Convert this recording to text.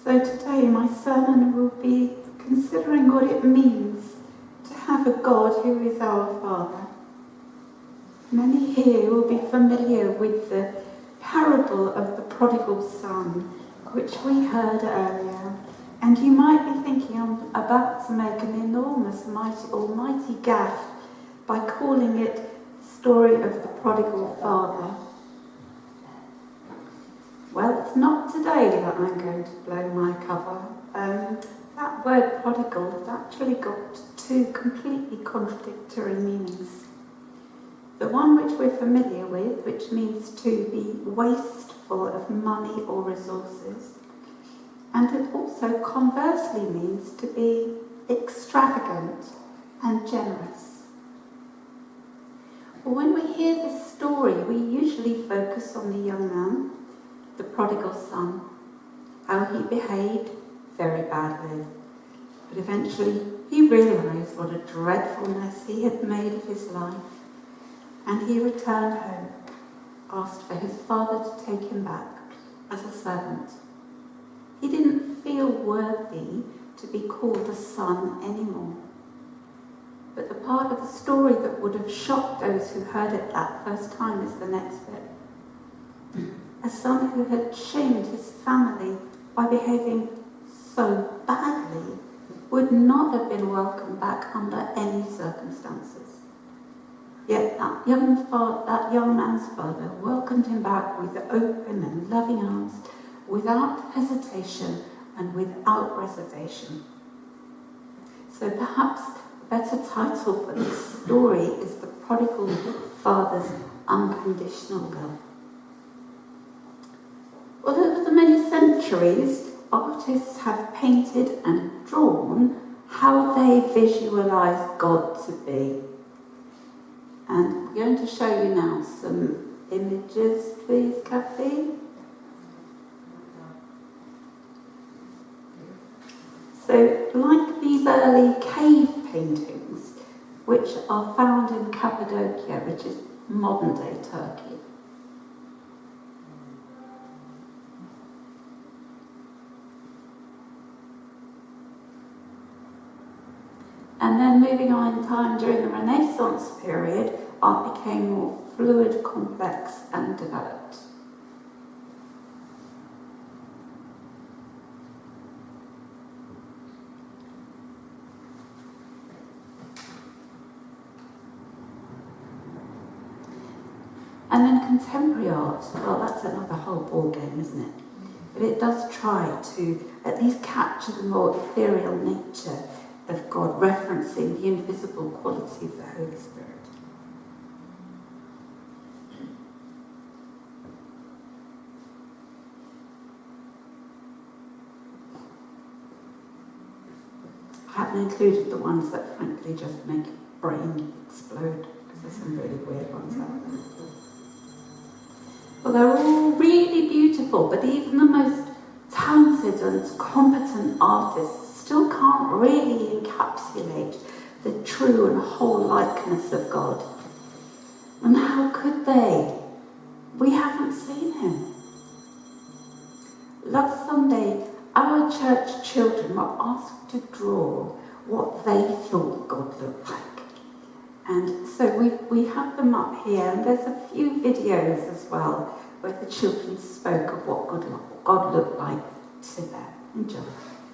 So today my sermon will be considering what it means to have a God who is our Father. Many here will be familiar with the parable of the prodigal son, which we heard earlier. And you might be thinking I'm about to make an enormous, almighty gaffe by calling it Story of the Prodigal Father. Well, it's not today that I'm going to blow my cover. That word prodigal has actually got two completely contradictory meanings. The one which we're familiar with, which means to be wasteful of money or resources. And it also conversely means to be extravagant and generous. Well, when we hear this story, we usually focus on the young man, the prodigal son, how he behaved very badly. But eventually he realised what a dreadful mess he had made of his life, and he returned home, asked for his father to take him back as a servant. He didn't feel worthy to be called a son anymore. But the part of the story that would have shocked those who heard it that first time is the next bit. A son who had shamed his family by behaving so badly would not have been welcomed back under any circumstances. Yet that young man's father welcomed him back with open and loving arms, without hesitation and without reservation. So perhaps a better title for this story is The Prodigal Father's Unconditional Love. Well, over the many centuries, artists have painted and drawn how they visualise God to be. And I'm going to show you now some images, please, Kathy. So, like these early cave paintings, which are found in Cappadocia, which is modern-day Turkey. And then moving on in time during the Renaissance period, art became more fluid, complex, and developed. And then contemporary art, well, that's another whole ball game, isn't it? But it does try to at least capture the more ethereal nature of God, referencing the invisible quality of the Holy Spirit. I haven't included the ones that frankly just make your brain explode, because there's some really weird ones out there. Well, they're all really beautiful, but even the most talented and competent artists still can't really encapsulate the true and whole likeness of God. And how could they? We haven't seen him. Last Sunday, our church children were asked to draw what they thought God looked like. And so we have them up here, and there's a few videos as well where the children spoke of what God looked like to them. Enjoy.